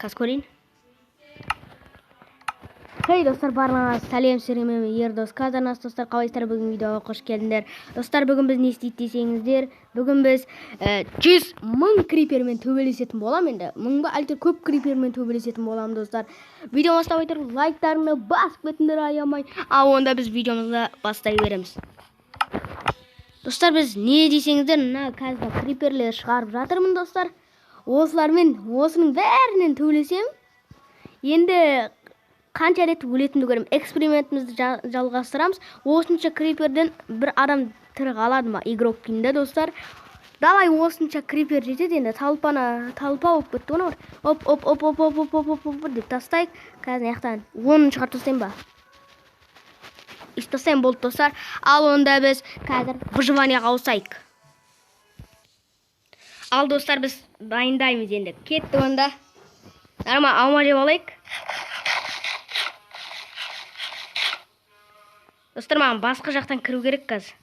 Қазір көрейін. Хей достар, барлығыңа сәлем, мен Ердос Казанас. Достар, қалайсыздар? Бүгін видеоға қош келдіңдер. Достар, бүгін біз не істейді десеңіздер, бүгін біз 100.000 крипермен төбелесетін болам. Енді 1000 ба, әлде көп крипермен төбелесетін болам, достар. Видео бастап айтыр, лайктарыңды басып кетіңдер аямай. Ал онда біз видеомызды бастай береміз. Достар, біз не десеңіздер, мына қазір криперлер шығарып жатырмын, достар. Осылармен, осының бәрінен төбелесем. Енді қанша рет өлетінді көрем. Экспериментімізді жалғастырамыз. Осынша криперден бір адам тірі қалады ма? Игрок кейінде, достар. Давай осынша крипер жетеді. Енді талпа болып кетті. Оны бар. Оп деп тастайық. Қазір аяқтан 10-ын шығарып тастайын ба? Тастайын болды, достар. Ал онда біз қазір выживанияға ауысайық. Ал достар, біз дайындаймыз енді. Кетті онда. Норма алма жеп алайық. Достар, маған басқа жақтан кіру керек қазір.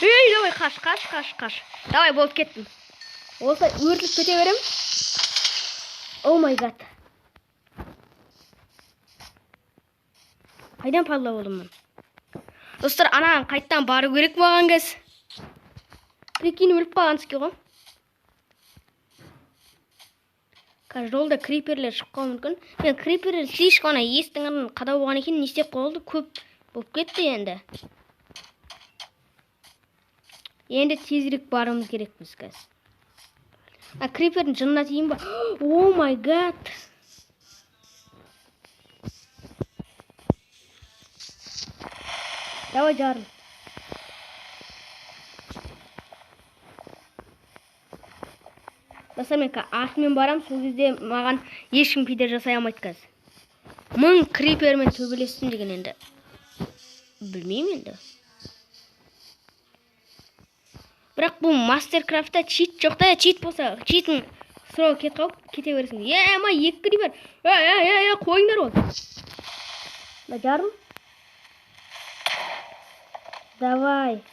Ей, давай, қаш. Давай, болып кеттім. Осылай өртіліп кете берем. О май гад. Қайдан пайда болдым мен? Достар, анаған қайттан бару керек маған кез. Прикинь, өліп қалғансыз ғой. Жолда криперлер шығып қалуы мүмкін. Мен криперлер слишком ана естің арын қадау болған екен, не істеп қойылды, көп болып кетті енді. Енді тезірек барымыз керек біз қазір. Крипердің жынына тиейін ба? О май гад. Давай жарым. Достар, мен артымен барам, сол кезде маған ешкім пиде жасай алмайды қазір. 1000 крипермен төбелестім деген енді. Білмеймін енді. Бірақ бұл Мастеркрафтта чит жоқ та, чит болса, читін сұрау кете бересің. Ма, 2 крипер. Қойыңдар ол. Жарым. Давай.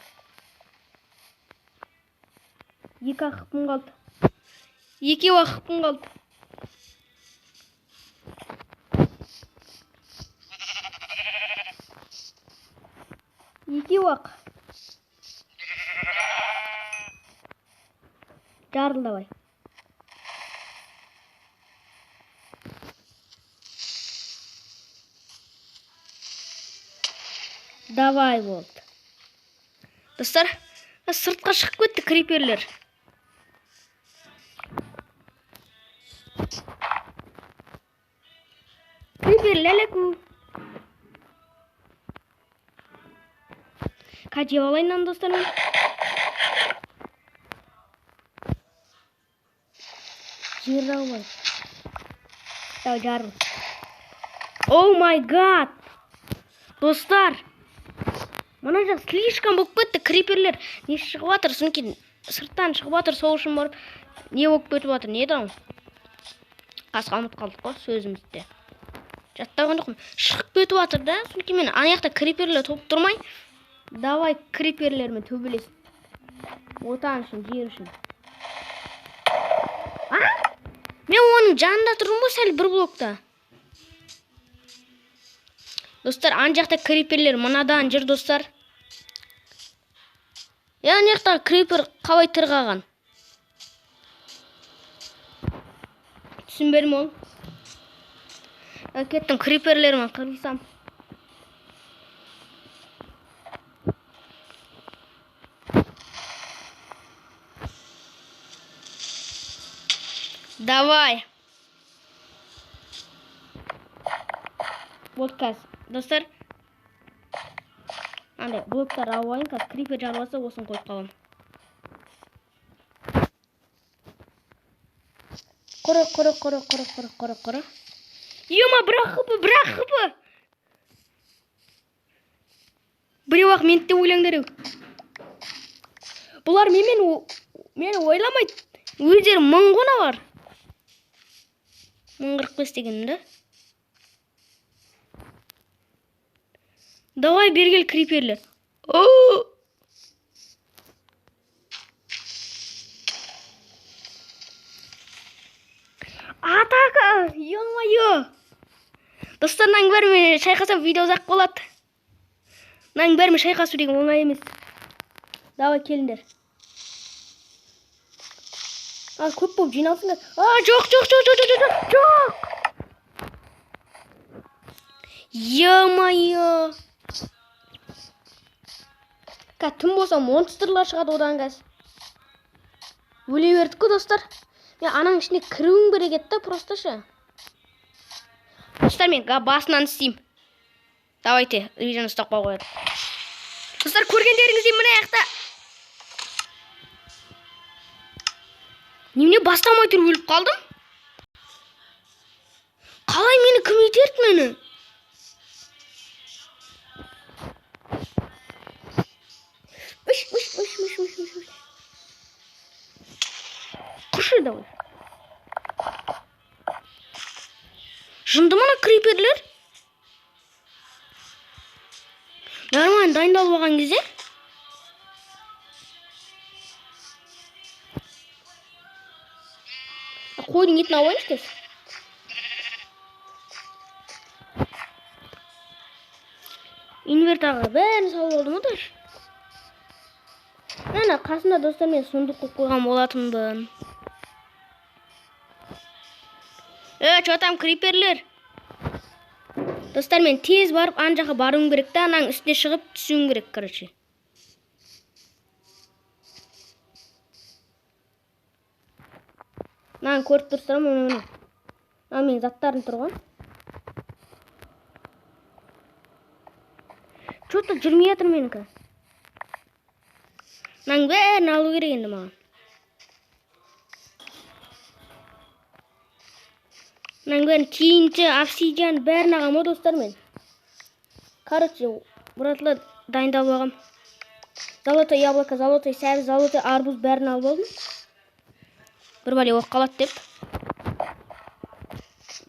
2 ақпым қалды. 2 уақытым қалды. Жарыл, давай. Давай болды. Достар, сыртқа шығып кетті криперлер. Крипер ләләку. Қажеп алайын, достар. Жирау бай. Дау жарым. О май гад. Достар. Мұна жақ слишком болып кетті криперлер. Не шығып атыр, соңкен сырттан шығып атыр, сол үшін барып. Не болып кетіп атыр, не еді? Қасқа ұмыт қалдық қой сөзімізде. Жаттаған жоқпын. Шығып кетіп атыр да, соңкен мен аяқта криперлер топ тұрмай. Давай криперлермен төбелес. Отан үшін, жер үшін. Мен оның жанында тұрмын ғой сәл бір блокта. Достар, ан жақта криперлер мынадан жүр, достар. Ан жақта крипер қалай тырғаған. Түсінбедім ол. Кеттім криперлермен қырғысам. Давай. Вот қазір. Достар. Андай, блоктар ауайын, қазір крипер жарыласа осын қойып қалам. Құры. Ема, бірақ қыпы. Біреу ақ ментте ойлаңдар еу. Бұлар мені ойламайды. Өздері 1000 ғана бар. 1045 дегенімді. Давай бергел криперлер. Атака! Ё-моё! Достар, мынаның бәрімен шайқасам видео ұзақ болады. Мынаның бәрімен шайқасу деген оңай емес. Давай келіңдер. Көп болып жиналсыңдар. Жоқ! Ё-моё! Түн болса монстрлар шығады одан қазір. Өле бердік қой, достар. Мен ананың ішіне кіруім керек еді, просто ше. Достар, мен басынан істеймін. Давайте, видеоны ұстап қойып. Достар, көргендеріңіздей мына аяқта. Немене бастамай тұрып өліп қалдым? Қалай мені кім итерді мені? Құшы давай. Жынды мана криперлер? Нормально дайындалып алған кезде. Қойдың етін алайыншы кез. Инвертаға бәрін салып алдым оташ. Ана қасында достар мен сундық қойып қойған болатынмын. Чо там криперлер? Достар, мен тез барып ан жаққа баруым керек та, ананың үстіне шығып түсуім керек, короче. Маған көріп тұрсыздар ма, мына. Менің заттарым тұрған. Чо-то жүрмей жатыр менікі. Мынаның бәрін алу керек енді маған. Мынаның бәрін кейінше, обсидиан бәрін ағам о, достар мен. Короче, бұратылы дайындалып ағам. Золотой яблоко, золотой сәбіз, золотой арбуз бәрін алып алдым. Бір бәле оқ қалады деп.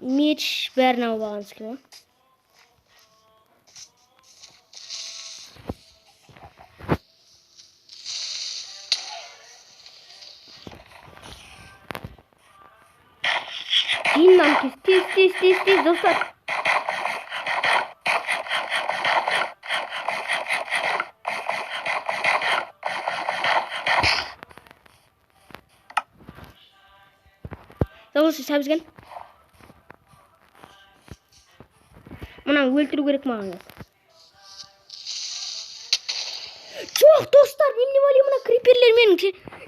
Меч бәрін алып ағам скило. Кейіннен тез, достар. Золотой сәбізген. Мұнан өлтіру керек маған. Жоқ, достар, немне вали мұна криперлер менің.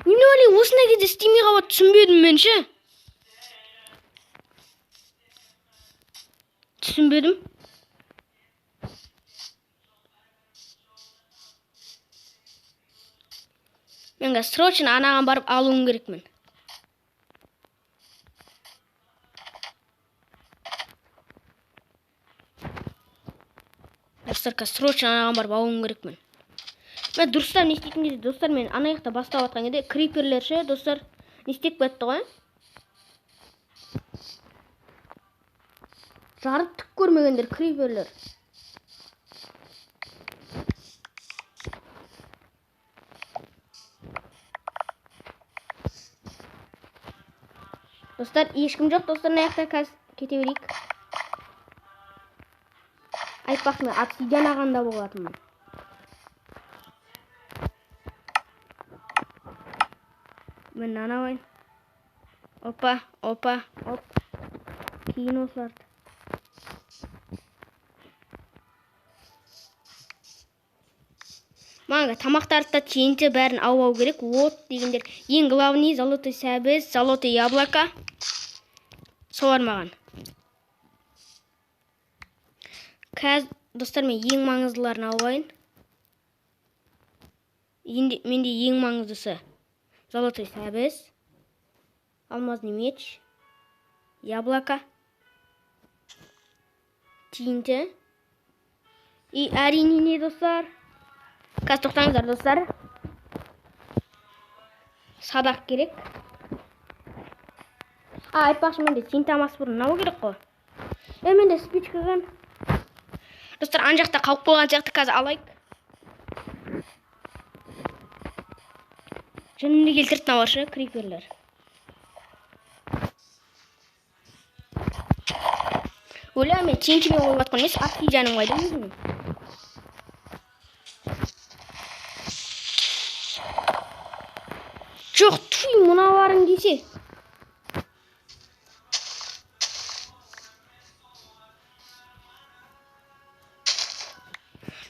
Немне вали осындай кезде істемей қалады, түсінбедім мен ше. Түсінбедім. Менге срочно анаған барып алуым керекмін. Достарка срочно анаған барып алуым керекмін. Мен дұрыстап не істейтін кезде, достар, мен ана жақта бастап атқан кезде криперлер ше, достар, не істеп кетті ғой. Жарып түк көрмегендер криперлер. Достар, ешкім жоқ, достар, аяқта қазір кете берейік. Айтпақ мен обсидиан ағанда болатынмын. Мен нанавайын. Опа. Кейін осыларды. Маңға тамақтарды да тиінте бәрін ау керек. Вот дегендер. Ең главный золотой сәбіз, золотой яблоко. Солар маған. Қазір, достар, мен ең маңыздыларын алайын. Менде ең маңыздысы золотой сәбіз, алмазный меч, яблоко, тиінте. И әрине не, достар? Қазір тоқтаңыздар, достар. Садақ керек. Айтпақшы, менде синтамас бұрын нау керек қой. Менде спичка ған. Достар, ан жақта қалып болған сияқты қазір алайық. Жөнінде келтіріп науаршы, криперлер. Өлі мен теңкімен қойып атқан емес, обсидианым қайда өзімнің. Жоқ, түй, мұна барың десе.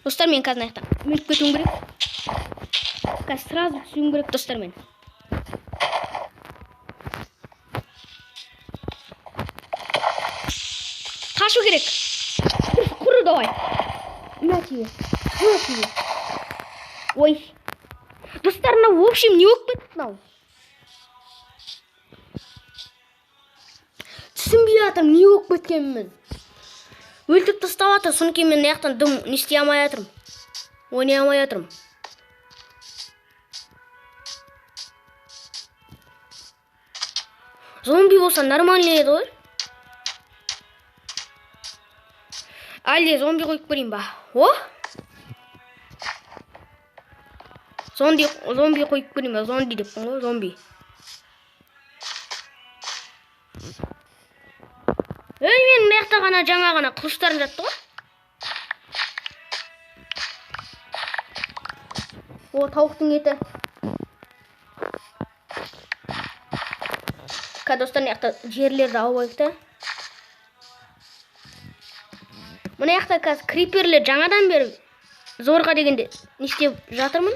Достар, мен қазір аяқтан мүліп кетуім керек. Қазір сразу түсуім керек, достар, мен. Қашу керек. Құры давай. На тебе. Ой. Достар, мынау в общем не болып кетті мынау. Түсінбей жатырмын, не болып кеткенімін. Өлтіріп тастап жатыр, содан кейін мен аяқтан дым не істей алмай жатырмын. Ойнай алмай жатырмын. Зомби болса нормальный еді ғой. Әлде зомби қойып көрейін ба? О? Зомби қойып көрейін ба? Зомби деппін ғой, зомби. Мен маяқта ғана жаңа ғана қылыштарын жатты ғой. О, тауықтың еті. Достар, маяқта жерлерді алып та. Мына яқта қазір криперлер жаңадан бері зорға дегенде не істеп жатырмын.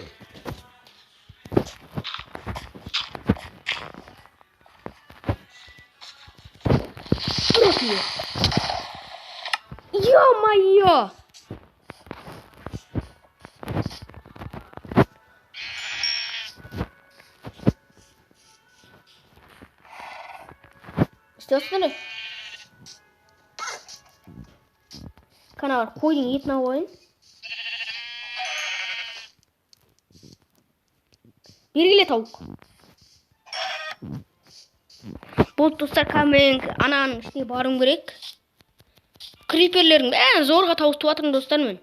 Ё-моё! Істесіңдер? Қана бар, қойдың етін алайын. Бергіле тауық. Бұл достар, камен ананың ішіне барым керек. Криперлердің бәрін зорға тауыстып атырмын достар мен.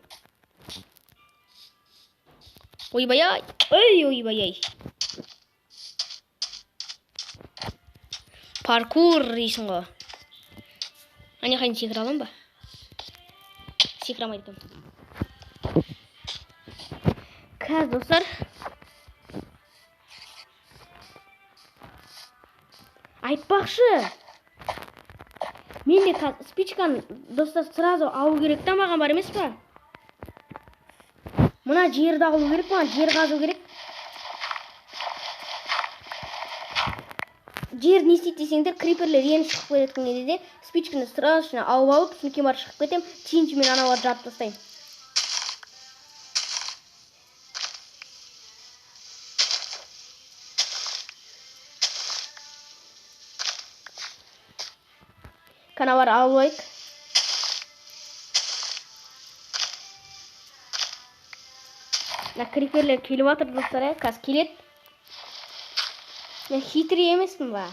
Ойбай-ай. Ойбай-ай. Паркур дейсің ғой. Ане қайын секіре аламын ба? Секірамайды екен. Қазір достар. Айтпақшы. Мен де спичканы достар сразу алу керек та, маған бар емес па? Мына жерді алу керек, маған жер қазу керек. Жер не істейді десеңдер, криперлер ені шығып кеткен кезде спичканы сразу алып алып, сосын бар шығып кетем, тинчімен аналарды жап тастайын. Қана бар алып алайық. Криперлер келіп жатыр достар, қазір келеді. Мен хитрый емеспін ба?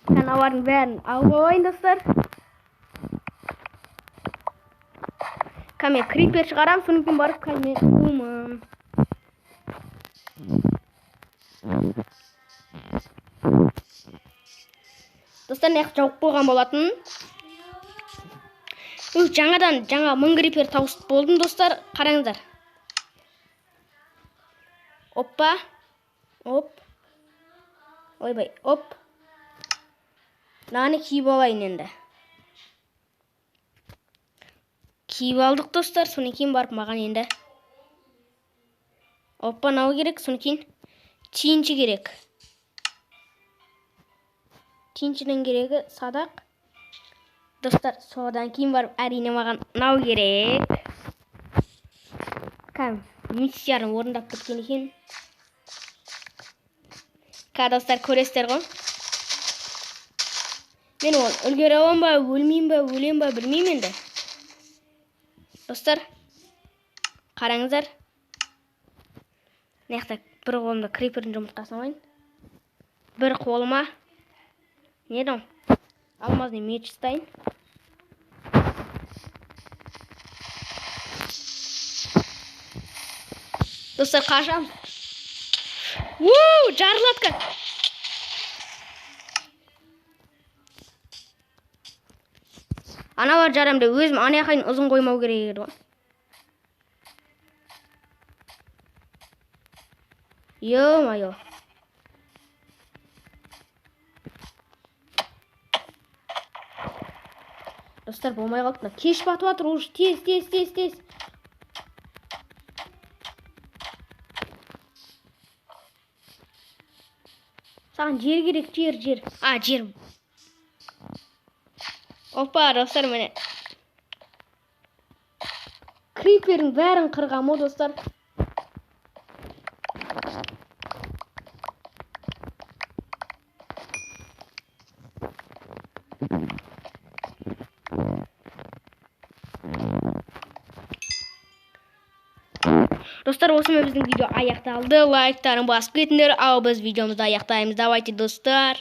Каналардың бәрін алып алайын достар. Мен крипер шығарам, содан кейін барып кәлмен қуымын. Достар, неғып жауып қойған болатын. Жаңа 1000 крипер тауысып болдым достар, қараңыздар. Оппа. Оп. Ойбай, оп. Наны киіп алайын енді. Киіп алдық достар, соны кейін барып маған енді. Оппа, нау керек, соны кейін тиінші керек. Тиіншінің керегі садақ. Достар, содан кейін барып әрине маған нау керек. Миссияны орындап кеткен екен. Достар, көресіздер ғой. Мен ол үлгере аламын ба, өлмеймін ба, өлем ба, білмеймін енді. Достар, қараңыздар. Неқта бір қолымда крипердің жұмыртқасын алайын. Бір қолыма не дом? Алмазный меч ұстайын. Достар, қашамыз. Жарылатқан. Ана бар жарамды, өзім анаяқайын ұзын қоймау керек еді ғой. Йо-майо. Достар, болмай қалды. Кеш батып жатыр, уже тез. Саған жер керек, жер. Жер. Опа, достар, міне. Крипердің бәрін қырғам о, достар. Достар, осымен біздің видео аяқталды. Лайктарын басып кетіңдер. Ал біз видеомызды аяқтаймыз. Давайте, достар.